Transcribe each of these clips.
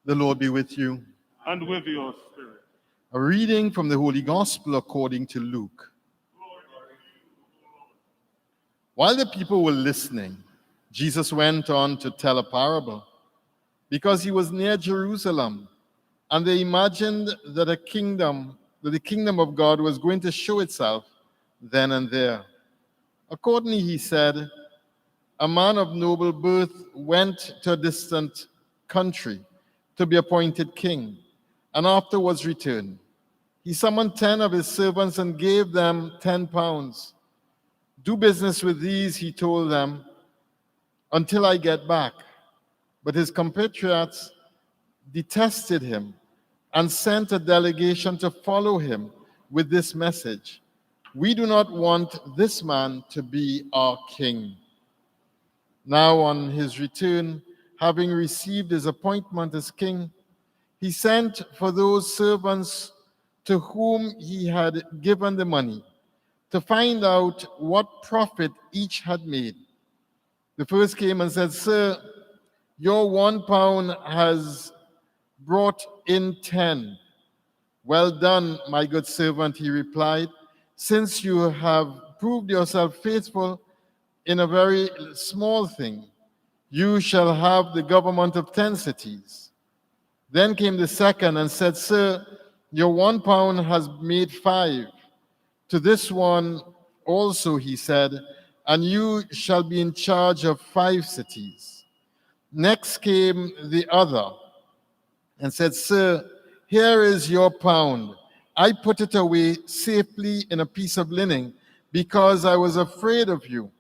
The Lord be with you. And with your spirit. A reading from the Holy Gospel according to Luke. While the people were listening, Jesus went on to tell a parable, because he was near Jerusalem, and they imagined that the kingdom of God was going to show itself then and there. Accordingly, he said, a man of noble birth went to a distant country to be appointed king, and afterwards returned. He summoned 10 of his servants and gave them 10 pounds. Do business with these, he told them, until I get back. But his compatriots detested him and sent a delegation to follow him with this message: we do not want this man to be our king. Now on his return, having received his appointment as king, he sent for those servants to whom he had given the money to find out what profit each had made. The first came and said, Sir, your 1 pound has brought in 10. Well done, my good servant, he replied. Since you have proved yourself faithful in a very small thing, you shall have the government of 10 cities. Then came the second and said, Sir, your 1 pound has made 5. To this one also, he said, and you shall be in charge of 5 cities. Next came the other and said, Sir, here is your pound. I put it away safely in a piece of linen because I was afraid of you.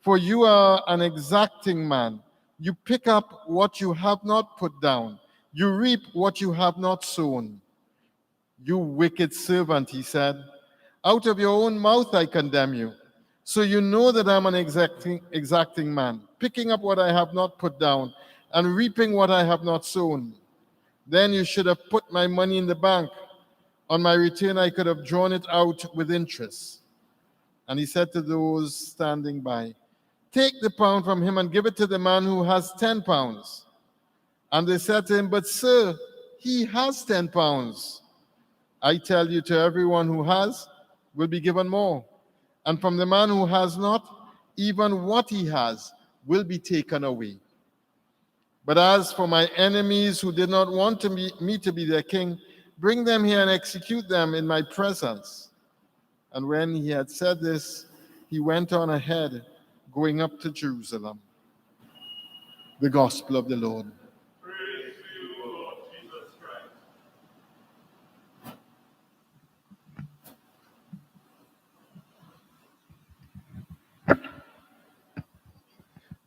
For you are an exacting man. You pick up what you have not put down. You reap what you have not sown. You wicked servant, he said. Out of your own mouth I condemn you. So you know that I'm an exacting man, picking up what I have not put down and reaping what I have not sown. Then you should have put my money in the bank. On my return I could have drawn it out with interest. And he said to those standing by, Take the pound from him and give it to the man who has 10 pounds. And they said to him, But sir, he has 10 pounds. I tell you, to everyone who has will be given more. And from the man who has not, even what he has will be taken away. But as for my enemies who did not want me to be their king, bring them here and execute them in my presence. And when he had said this, he went on ahead, going up to Jerusalem. The Gospel of the Lord. Praise to you, Lord Jesus Christ.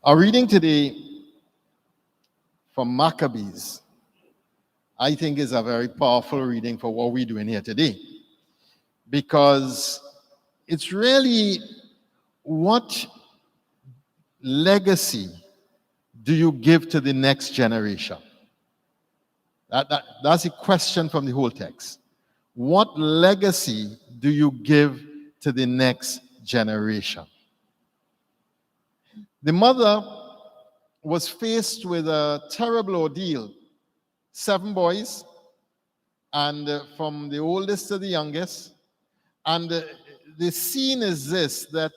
Our reading today from Maccabees, I think, is a very powerful reading for what we're doing here today, because it's really, what legacy do you give to the next generation? That's a question from the whole text. What legacy do you give to the next generation? The mother was faced with a terrible ordeal. 7 boys, and from the oldest to the youngest. And the scene is this, that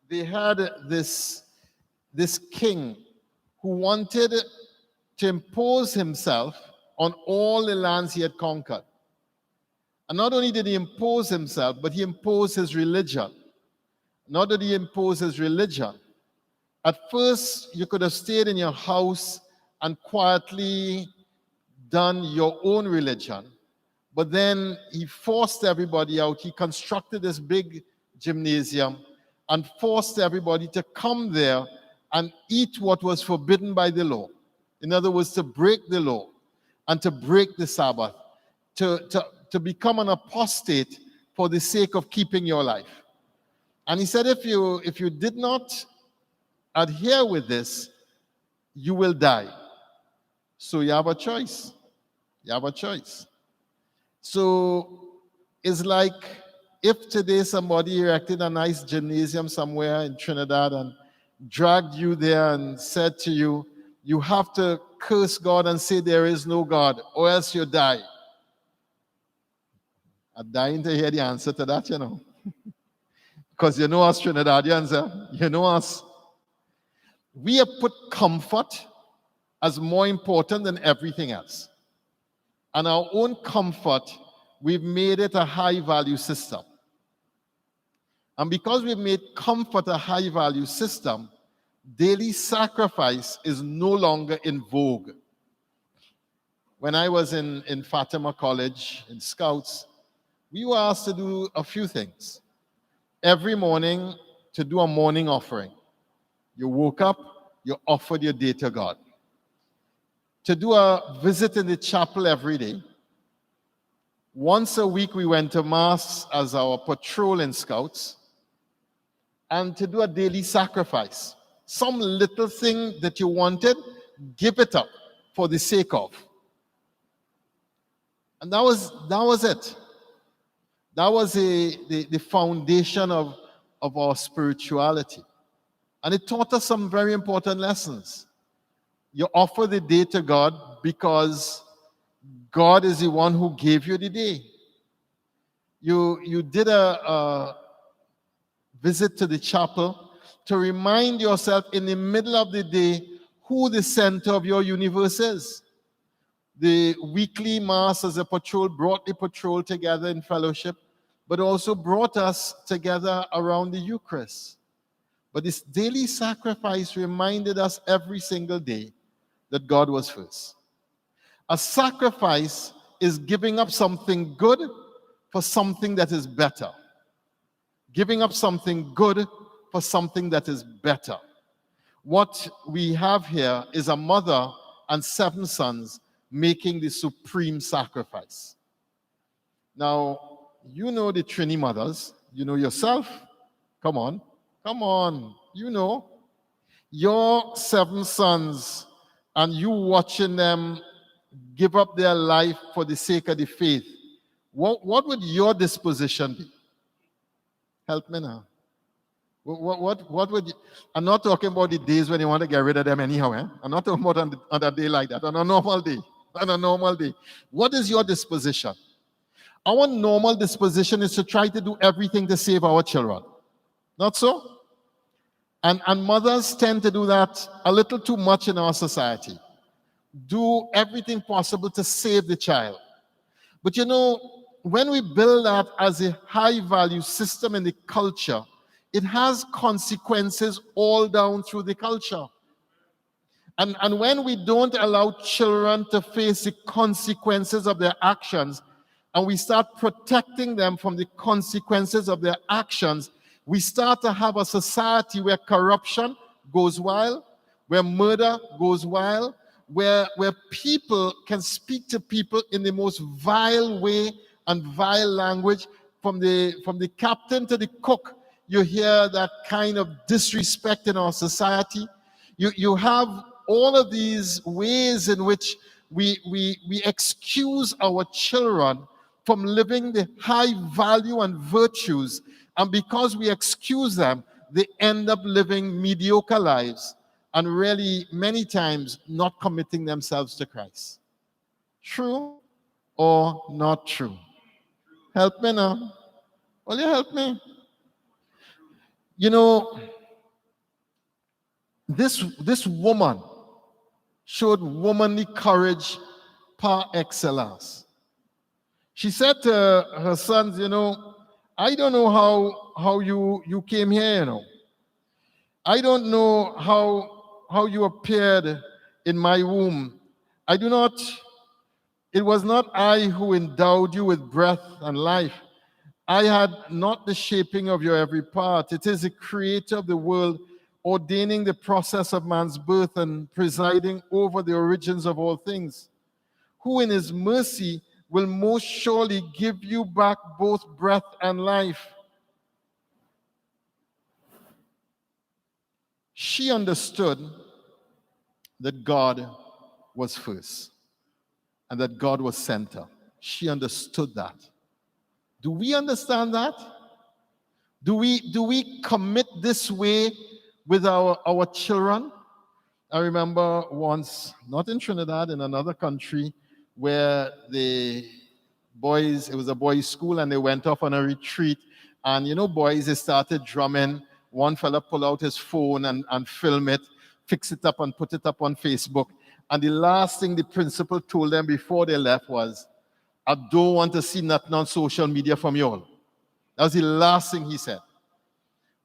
they had this king who wanted to impose himself on all the lands he had conquered. And not only did he impose himself, but he imposed his religion. Not that he imposed his religion. At first, you could have stayed in your house and quietly done your own religion. But then he forced everybody out. He constructed this big gymnasium and forced everybody to come there and eat what was forbidden by the law. In other words, to break the law and to break the Sabbath, to become an apostate for the sake of keeping your life. And he said, if you did not adhere with this, you will die. So you have a choice. You have a choice. So it's like if today somebody erected a nice gymnasium somewhere in Trinidad and dragged you there and said to you, you have to curse God and say there is no God, or else you die. I'm dying to hear the answer to that, Because you know us Trinidadians, you know us. We have put comfort as more important than everything else. And our own comfort, we've made it a high-value system. And because we've made comfort a high-value system, daily sacrifice is no longer in vogue. When I was in Fatima College, in Scouts, we were asked to do a few things. Every morning, to do a morning offering. You woke up, you offered your day to God. To do a visit in the chapel every day. Once a week, we went to Mass as our patrol in Scouts. And to do a daily sacrifice. Some little thing that you wanted, give it up for the sake of. And that was it. That was the foundation of our spirituality. And it taught us some very important lessons. You offer the day to God because God is the one who gave you the day. You did a visit to the chapel to remind yourself in the middle of the day who the center of your universe is. The weekly Mass as a patrol brought the patrol together in fellowship, but also brought us together around the Eucharist. But this daily sacrifice reminded us every single day that God was first. A sacrifice is giving up something good for something that is better. Giving up something good for something that is better. What we have here is a mother and 7 sons making the supreme sacrifice. Now, you know the Trini mothers. You know yourself. Come on. You know. Your 7 sons and you watching them give up their life for the sake of the faith. What would your disposition be? Help me now. What would you, I'm not talking about the days when you want to get rid of them anyhow. I'm not talking about on a day like that. On a normal day. What is your disposition? Our normal disposition is to try to do everything to save our children. Not so? And mothers tend to do that a little too much in our society. Do everything possible to save the child. But when we build that as a high-value system in the culture, it has consequences all down through the culture. And when we don't allow children to face the consequences of their actions, and we start protecting them from the consequences of their actions, we start to have a society where corruption goes wild, where murder goes wild, where people can speak to people in the most vile way and vile language. From the captain to the cook, you hear that kind of disrespect in our society. You have all of these ways in which we excuse our children from living the high value and virtues, and because we excuse them, they end up living mediocre lives and really many times not committing themselves to Christ. True or not true? Help me now. Will you help me? This woman showed womanly courage par excellence. She said to her sons, I don't know how you came here, I don't know how you appeared in my womb. It was not I who endowed you with breath and life. I had not the shaping of your every part. It is the creator of the world ordaining the process of man's birth and presiding over the origins of all things, who in his mercy will most surely give you back both breath and life. She understood that God was first and that God was center. She understood that. Do we understand that? Do we commit this way with our children? I remember once, not in Trinidad, in another country, where the boys, it was a boys' school, and they went off on a retreat. And you know, boys, they started drumming. One fella pulled out his phone and film it, fix it up and put it up on Facebook. And the last thing the principal told them before they left was, I don't want to see nothing on social media from you all. That was the last thing he said.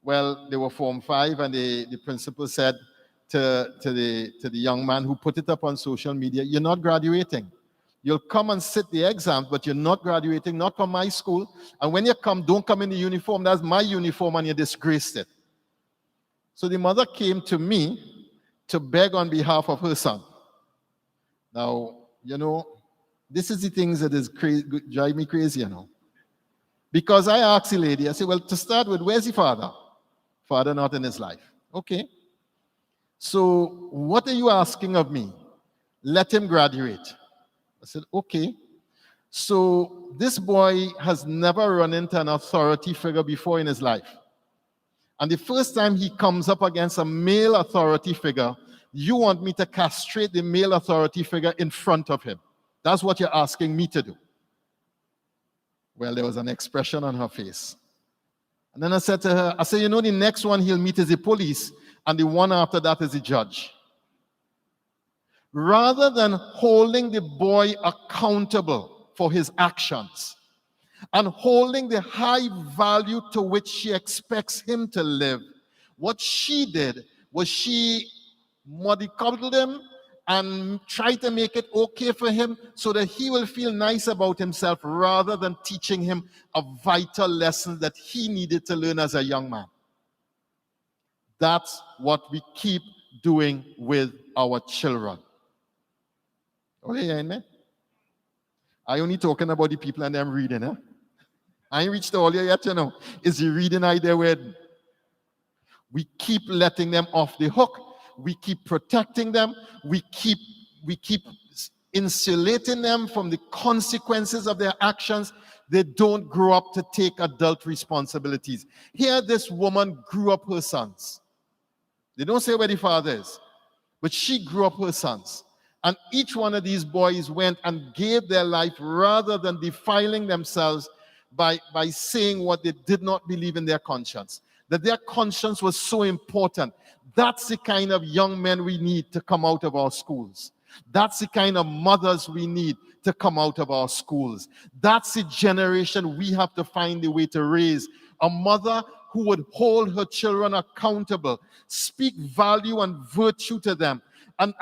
Well, they were Form 5, and the principal said to the young man who put it up on social media, you're not graduating. You'll come and sit the exam, but you're not graduating, not from my school. And when you come, don't come in the uniform. That's my uniform, and you disgraced it. So the mother came to me to beg on behalf of her son. Now, you know, this is the things that is drive me crazy, you know. Because I asked the lady, I said, well, to start with, where's the father? Father not in his life. Okay. So what are you asking of me? Let him graduate. I said, okay. So this boy has never run into an authority figure before in his life. And the first time he comes up against a male authority figure, you want me to castrate the male authority figure in front of him. That's what you're asking me to do. Well, there was an expression on her face. And then I said to her, I said, you know, the next one he'll meet is the police, and the one after that is the judge. Rather than holding the boy accountable for his actions and holding the high value to which she expects him to live, what she did was she mollycoddled him and tried to make it okay for him so that he will feel nice about himself, rather than teaching him a vital lesson that he needed to learn as a young man. That's what we keep doing with our children. Oh, yeah, amen. I only talking about the people and them reading, huh? I ain't reached all you yet, you know. It's the reading idea where we keep letting them off the hook. We keep protecting them. We keep insulating them from the consequences of their actions. They don't grow up to take adult responsibilities. Here, this woman grew up her sons. They don't say where the father is, but she grew up her sons. And each one of these boys went and gave their life rather than defiling themselves by saying what they did not believe in their conscience. That their conscience was so important. That's the kind of young men we need to come out of our schools. That's the kind of mothers we need to come out of our schools. That's the generation we have to find a way to raise. A mother who would hold her children accountable, speak value and virtue to them, and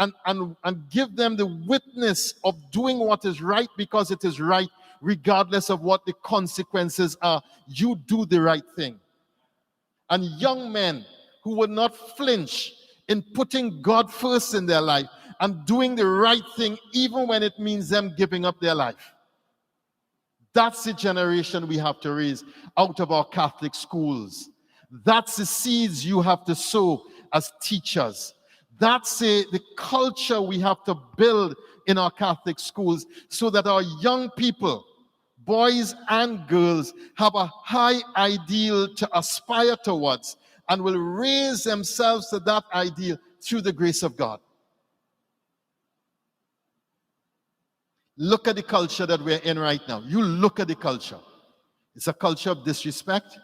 give them the witness of doing what is right because it is right, regardless of what the consequences are. You do the right thing. And young men who would not flinch in putting God first in their life and doing the right thing even when it means them giving up their life. That's the generation we have to raise out of our Catholic schools. That's the seeds you have to sow as teachers. That's the culture we have to build in our Catholic schools so that our young people, boys and girls, have a high ideal to aspire towards and will raise themselves to that ideal through the grace of God. Look at the culture that we're in right now. You look at the culture. It's a culture of disrespect,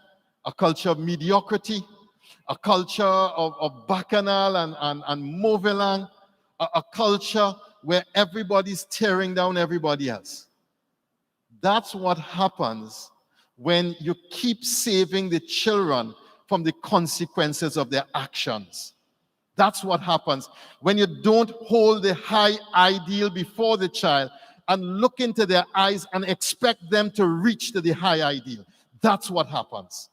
a culture of mediocrity, a culture of bacchanal and movelang, a culture where everybody's tearing down everybody else. That's what happens when you keep saving the children from the consequences of their actions. That's what happens when you don't hold the high ideal before the child and look into their eyes and expect them to reach to the high ideal. That's what happens.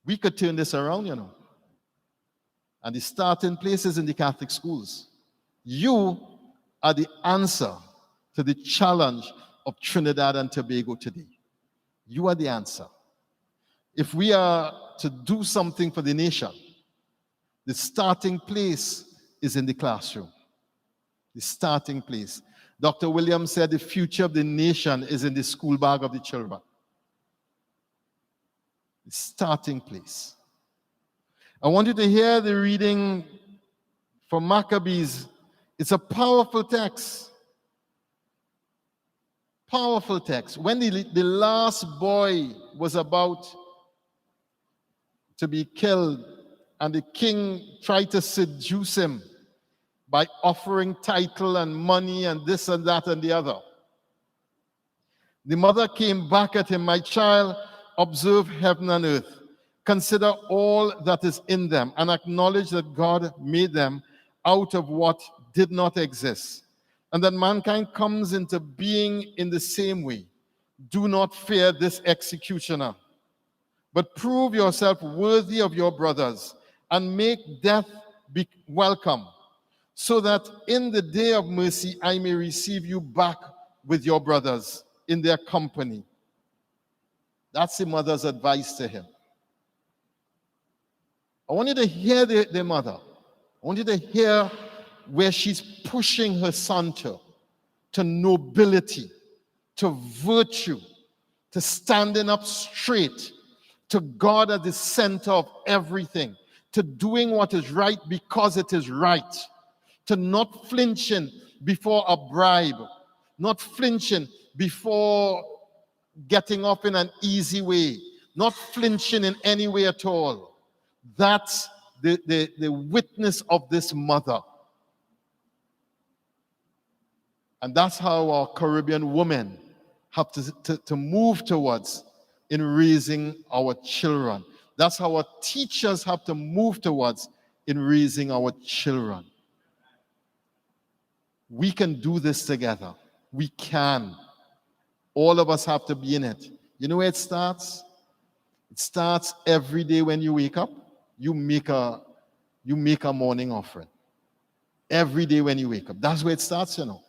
We could turn this around, you know. And the starting place is in the Catholic schools. You are the answer to the challenge of Trinidad and Tobago today. You are the answer. If we are to do something for the nation, the starting place is in the classroom. The starting place. Dr. Williams said the future of the nation is in the school bag of the children. The starting place. I want you to hear the reading from Maccabees. It's a powerful text. Powerful text. When the last boy was about to be killed, and the king tried to seduce him by offering title and money and this and that and the other. The mother came back at him, "My child, observe heaven and earth. Consider all that is in them and acknowledge that God made them out of what did not exist, and that mankind comes into being in the same way. Do not fear this executioner, but prove yourself worthy of your brothers and make death be welcome, so that in the day of mercy I may receive you back with your brothers in their company." That's the mother's advice to him. I want you to hear the mother. I want you to hear where she's pushing her son to nobility, to virtue, to standing up straight, to God at the center of everything, to doing what is right because it is right, to not flinching before a bribe, not flinching before getting off in an easy way, not flinching in any way at all. That's the witness of this mother. And that's how our Caribbean women have to move towards in raising our children. That's how our teachers have to move towards in raising our children. We can do this together. We can. All of us have to be in it. You know where it starts? It starts every day when you wake up. You make a morning offering. Every day when you wake up. That's where it starts, you know.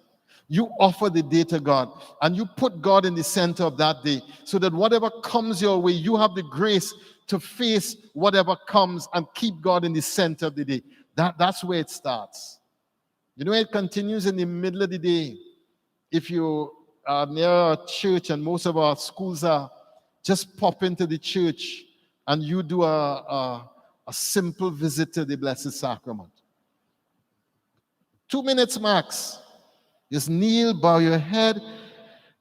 You offer the day to God, and you put God in the center of that day, so that whatever comes your way, you have the grace to face whatever comes and keep God in the center of the day. That's where it starts. You know, it continues in the middle of the day. If you are near a church, and most of our schools are, just pop into the church and you do a simple visit to the Blessed Sacrament. 2 minutes max. Just kneel, bow your head,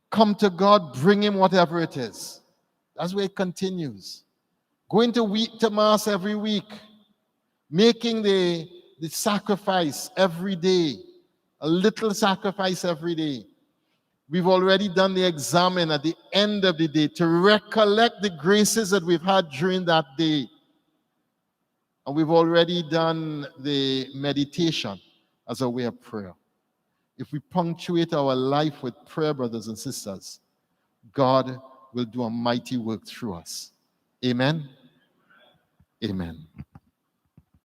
come to God, bring him whatever it is. That's where it continues. Going to Mass every week, making the sacrifice every day, a little sacrifice every day. We've already done the examen at the end of the day to recollect the graces that we've had during that day. And we've already done the meditation as a way of prayer. If we punctuate our life with prayer, brothers and sisters, God will do a mighty work through us. Amen? Amen.